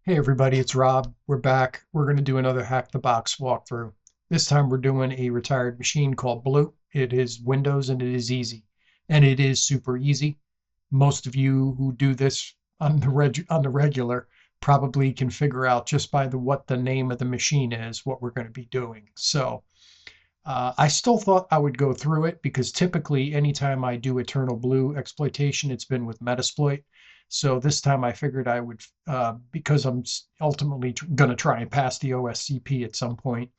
Hey everybody, it's Rob. We're back. We're going to do another Hack the Box walkthrough. This time we're doing a retired machine called Blue. It is Windows and it is easy. And it is super easy. Most of you who do this on the regular probably can figure out just by what the name of the machine is what we're going to be doing. So I still thought I would go through it because typically anytime I do Eternal Blue exploitation, it's been with Metasploit. So this time I figured I would, because I'm ultimately going to try and pass the OSCP at some point,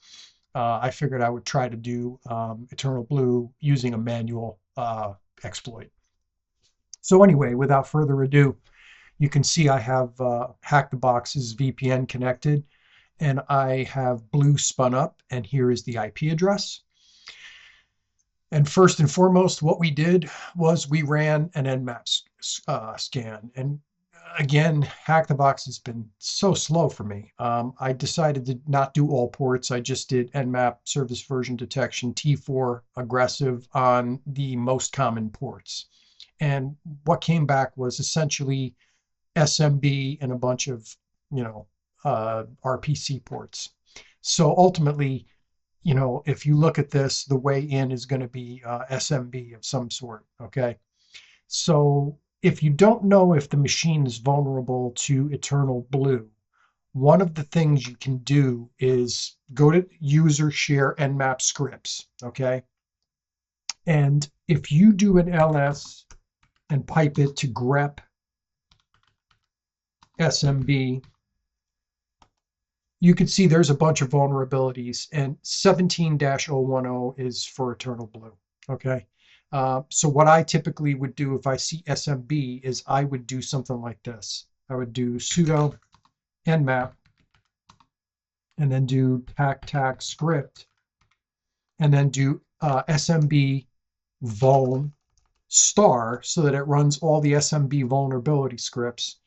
I figured I would try to do Eternal Blue using a manual exploit. So anyway, without further ado, you can see I have Hack the Box's VPN connected and I have Blue spun up, and here is the IP address. And first and foremost, what we did was we ran an Nmap scan. And again, Hack the Box has been so slow for me. I decided to not do all ports. I just did Nmap service version detection T4 aggressive on the most common ports. And what came back was essentially SMB and a bunch of, RPC ports. So ultimately, if you look at this, the way in is going to be SMB of some sort. Okay. So if you don't know if the machine is vulnerable to Eternal Blue, one of the things you can do is go to user share nmap scripts. Okay. And if you do an ls and pipe it to grep SMB, you can see there's a bunch of vulnerabilities, and 17-010 is for Eternal Blue. Okay. So what I typically would do if I see SMB is I would do something like this. I would do sudo nmap and then do tac script and then do SMB vuln star so that it runs all the SMB vulnerability scripts.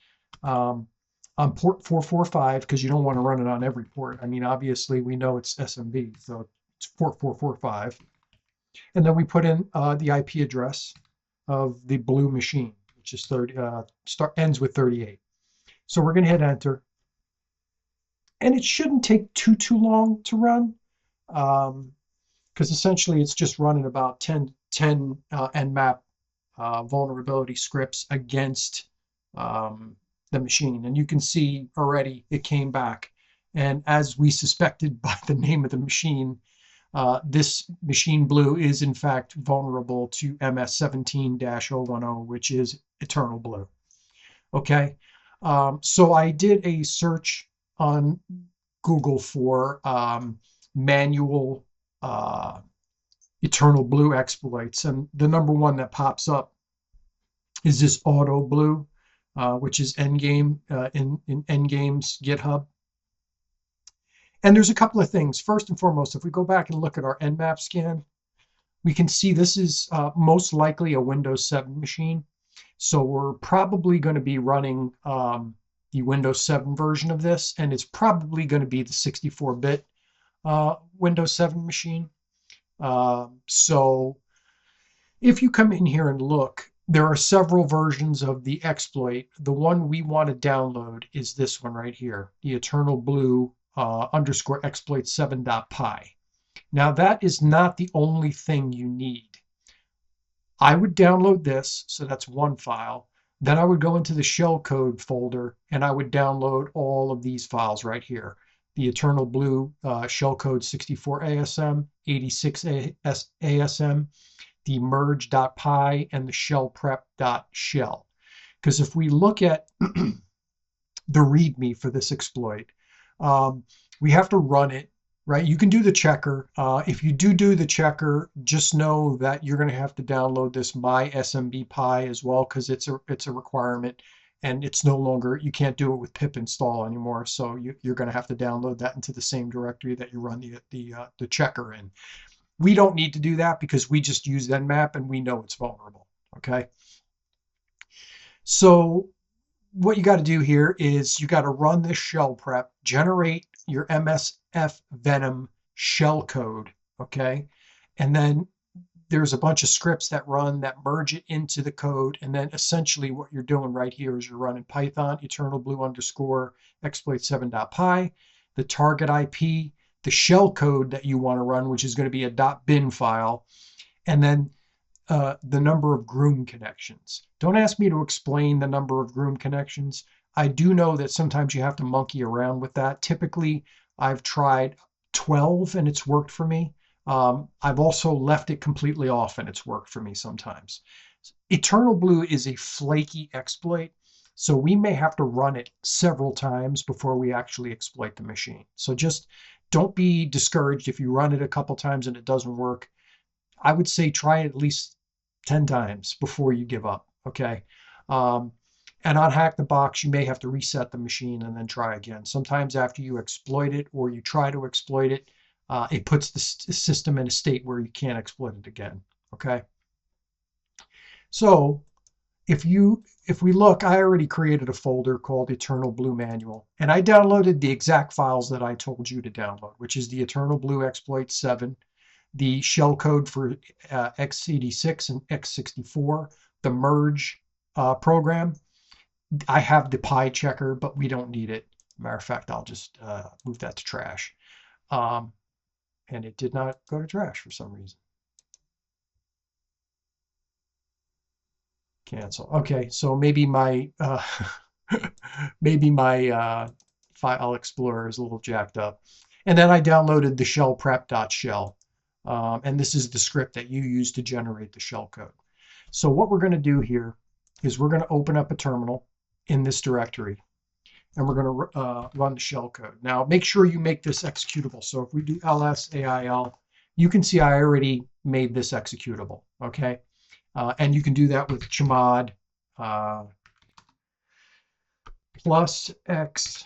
On port 445, because you don't want to run it on every port. I mean, obviously we know it's SMB, so it's port 445. And then we put in the IP address of the Blue machine, which is ends with 38. So we're going to hit enter. And it shouldn't take too long to run, because essentially it's just running about 10 Nmap vulnerability scripts against the machine. And you can see already it came back. And as we suspected by the name of the machine, this machine Blue is in fact vulnerable to MS17-010, which is Eternal Blue. Okay. So I did a search on Google for manual Eternal Blue exploits. And the number one that pops up is this Auto Blue, which is Endgame in Endgame's GitHub. And there's a couple of things. First and foremost, if we go back and look at our Nmap scan, we can see this is most likely a Windows 7 machine. So we're probably going to be running the Windows 7 version of this, and it's probably going to be the 64-bit Windows 7 machine. So if you come in here and look, there are several versions of the exploit. The one we want to download is this one right here, the Eternal Blue _ exploit 7.py. Now that is not the only thing you need. I would download this, so that's one file. Then I would go into the shellcode folder and I would download all of these files right here. The Eternal Blue shellcode 64 ASM, 86 ASM, the merge.py, and the shellprep.shell. Because if we look at the README for this exploit, we have to run it, right? You can do the checker. If you do the checker, just know that you're going to have to download this my_smb_py as well, because it's a requirement, and it's no longer, you can't do it with pip install anymore. So you're going to have to download that into the same directory that you run the checker in. We don't need to do that because we just use Nmap and we know it's vulnerable. Okay. So what you got to do here is you got to run this shell prep, generate your MSF Venom shell code. Okay. And then there's a bunch of scripts that run that merge it into the code. And then essentially what you're doing right here is you're running Python eternal blue underscore exploit7.py, the target IP, the shell code that you want to run, which is going to be a .bin file, and then the number of groom connections. Don't ask me to explain the number of groom connections. I do know that sometimes you have to monkey around with that. Typically, I've tried 12 and it's worked for me. I've also left it completely off and it's worked for me sometimes. Eternal Blue is a flaky exploit, so we may have to run it several times before we actually exploit the machine. So just don't be discouraged if you run it a couple times and it doesn't work. I would say try it at least 10 times before you give up, okay? And on Hack the Box, you may have to reset the machine and then try again. Sometimes after you exploit it or you try to exploit it, it puts the system in a state where you can't exploit it again, okay? So if we look, I already created a folder called Eternal Blue Manual, and I downloaded the exact files that I told you to download, which is the Eternal Blue Exploit 7, the shell code for x86 and x64, the merge program. I have the pie checker, but we don't need it. Matter of fact, I'll just move that to trash. And it did not go to trash for some reason. Cancel. Okay, so maybe my file explorer is a little jacked up. And then I downloaded the shell prep.shell. And this is the script that you use to generate the shell code. So what we're going to do here is we're going to open up a terminal in this directory, and we're going to run the shell code. Now, make sure you make this executable. So if we do ls-ail, you can see I already made this executable, okay? And you can do that with chmod plus x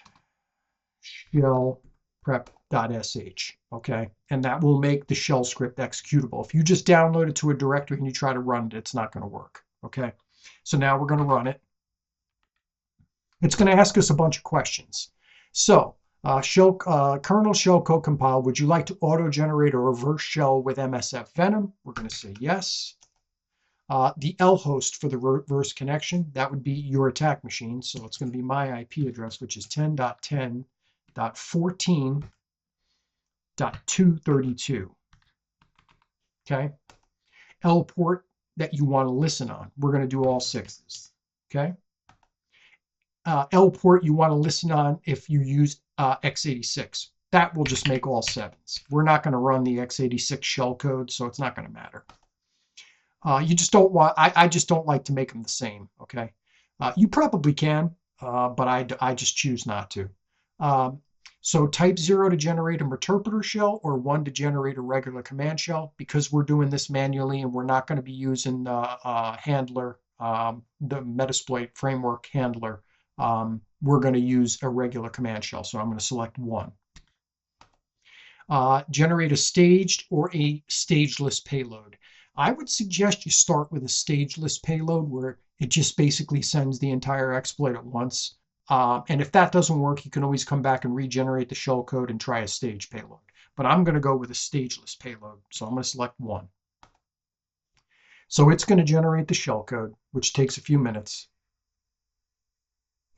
shell prep.sh, okay? And that will make the shell script executable. If you just download it to a directory and you try to run it, it's not going to work, okay? So now we're going to run it. It's going to ask us a bunch of questions. So, kernel shellcode compile, would you like to auto-generate a reverse shell with MSF Venom? We're going to say yes. The L host for the reverse connection, that would be your attack machine. So it's going to be my IP address, which is 10.10.14.232. Okay. L port that you want to listen on. We're going to do all sixes. Okay. L port you want to listen on if you use x86. That will just make all sevens. We're not going to run the x86 shell code, so it's not going to matter. You just don't want, I just don't like to make them the same, okay? You probably can, but I just choose not to. So type 0 to generate a interpreter shell or 1 to generate a regular command shell. Because we're doing this manually and we're not going to be using the handler, the Metasploit framework handler, we're going to use a regular command shell. So I'm going to select 1. Generate a staged or a stageless payload. I would suggest you start with a stageless payload where it just basically sends the entire exploit at once. And if that doesn't work, you can always come back and regenerate the shell code and try a stage payload. But I'm going to go with a stageless payload. So I'm going to select 1. So it's going to generate the shell code, which takes a few minutes.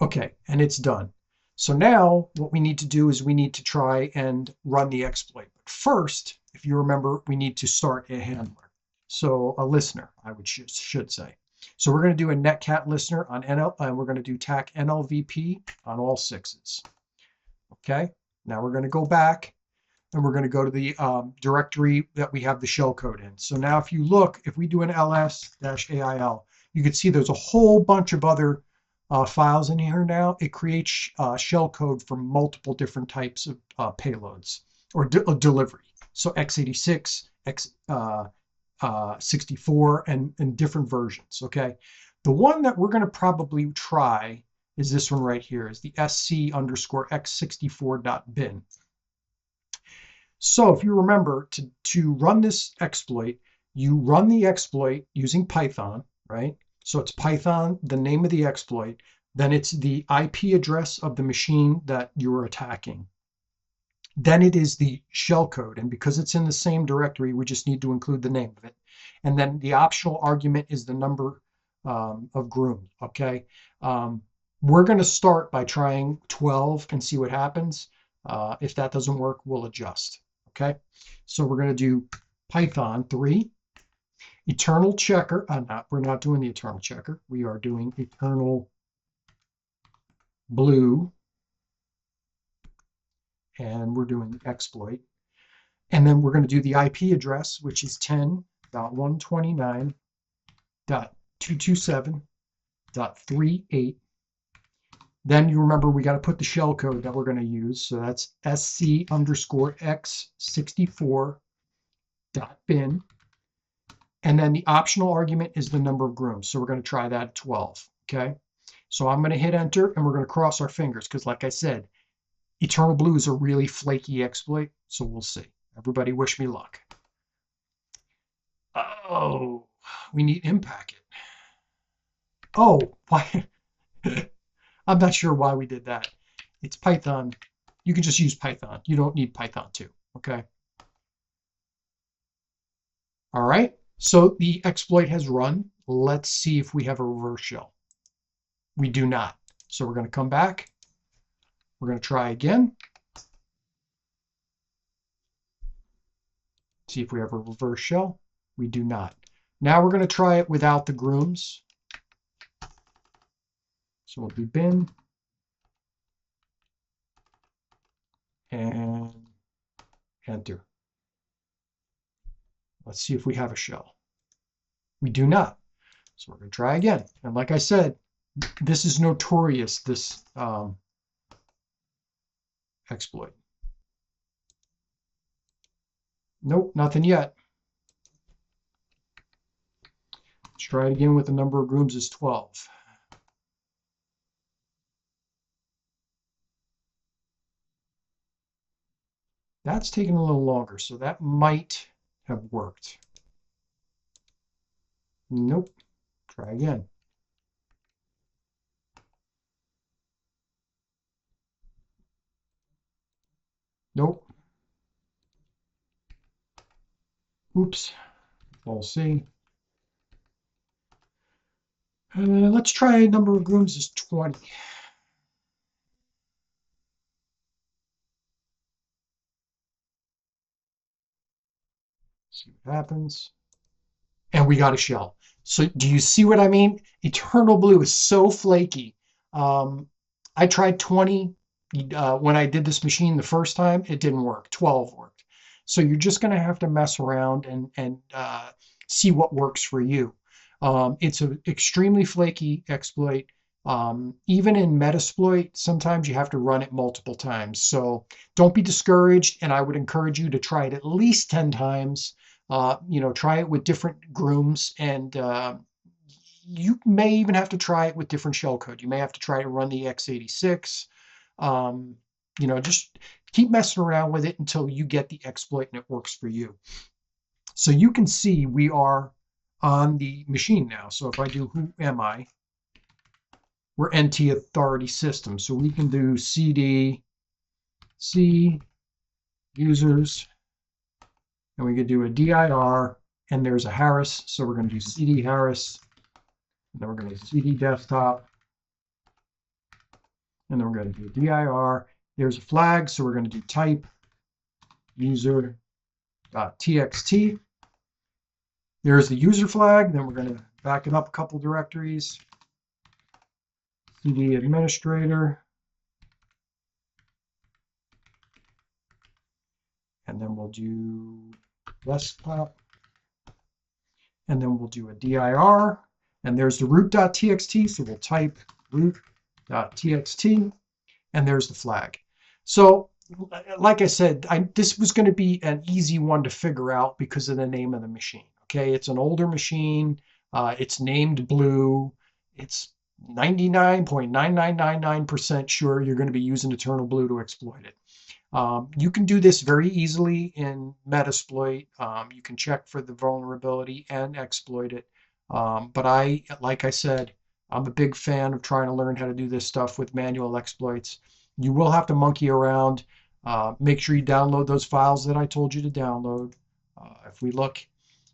Okay, and it's done. So now what we need to do is we need to try and run the exploit. But first, if you remember, we need to start a handler. So a listener, I should say. So we're going to do a netcat listener on NL, and we're going to do tac NLVP on all sixes. Okay, now we're going to go back and we're going to go to the directory that we have the shell code in. So now if you look, if we do an ls-ail, you can see there's a whole bunch of other files in here now. It creates shell code for multiple different types of payloads or delivery. So x86, 64 and different versions. Okay, the one that we're going to probably try is this one right here, is the sc_x64.bin. So if you remember, to run this exploit, you run the exploit using Python, right? So it's Python, the name of the exploit, then it's the IP address of the machine that you're attacking. Then it is the shell code, and because it's in the same directory, we just need to include the name of it. And then the optional argument is the number of grooms, okay? We're going to start by trying 12 and see what happens. If that doesn't work, we'll adjust, okay? So we're going to do Python 3, eternal checker. We're not doing the eternal checker. We are doing eternal blue, and we're doing the exploit. And then we're going to do the IP address, which is 10.129.227.38. Then you remember we got to put the shell code that we're going to use. So that's sc_x64.bin. And then the optional argument is the number of grooms. So we're going to try that at 12. Okay. So I'm going to hit enter and we're going to cross our fingers because, like I said, Eternal Blue is a really flaky exploit. So we'll see. Everybody wish me luck. Oh, we need impact it. Oh, why? I'm not sure why we did that. It's Python. You can just use Python. You don't need Python 2, okay? All right, so the exploit has run. Let's see if we have a reverse shell. We do not. So we're going to come back. We're going to try again. See if we have a reverse shell. We do not. Now we're going to try it without the grooms. So we'll do bin and enter. Let's see if we have a shell. We do not. So we're going to try again. And like I said, this is notorious, this exploit. Nope, nothing yet. Let's try it again with the number of grooms is 12. That's taking a little longer, so that might have worked. Nope. Try again. Nope. Oops. We'll see. Let's try number of grooms is 20. See what happens. And we got a shell. So do you see what I mean? Eternal Blue is so flaky. I tried 20 when I did this machine the first time. It didn't work. 12 worked. So you're just going to have to mess around and see what works for you. It's an extremely flaky exploit. Even in Metasploit, sometimes you have to run it multiple times. So don't be discouraged, and I would encourage you to try it at least 10 times. Try it with different grooms, and you may even have to try it with different shellcode. You may have to try to run the x86. Just keep messing around with it until you get the exploit and it works for you. So you can see we are on the machine now. So if I do who am I, we're NT authority system. So we can do CD, C, users, and we could do a dir, and there's a Harris. So we're going to do CD Harris, and then we're going to do CD desktop, and then we're going to do dir. There's a flag, so we're going to do type user.txt. There's the user flag. Then we're going to back it up a couple directories. CD administrator. And then we'll do desktop. And then we'll do a dir. And there's the root.txt. So we'll type root.txt. And there's the flag. So like I said, this was going to be an easy one to figure out because of the name of the machine. Okay, it's an older machine. It's named Blue. It's 99.9999% sure you're going to be using Eternal Blue to exploit it. You can do this very easily in Metasploit. You can check for the vulnerability and exploit it. But like I said, I'm a big fan of trying to learn how to do this stuff with manual exploits. You will have to monkey around. Make sure you download those files that I told you to download. If we look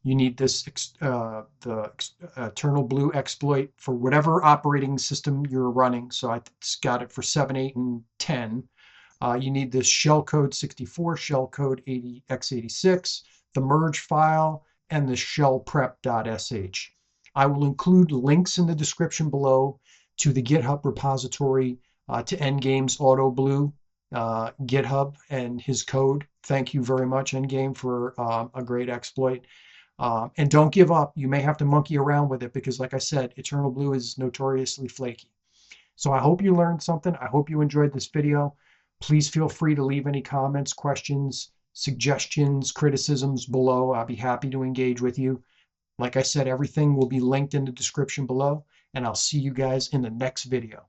You need this Eternal Blue exploit for whatever operating system you're running. So I got it for 7, 8, and 10. You need this shellcode 64, shellcode 80, x86, the merge file, and the shellprep.sh. I will include links in the description below to the GitHub repository, to Endgame's Auto Blue GitHub and his code. Thank you very much, Endgame, for a great exploit. And don't give up. You may have to monkey around with it because, like I said, Eternal Blue is notoriously flaky. So I hope you learned something. I hope you enjoyed this video. Please feel free to leave any comments, questions, suggestions, criticisms below. I'll be happy to engage with you. Like I said, everything will be linked in the description below, and I'll see you guys in the next video.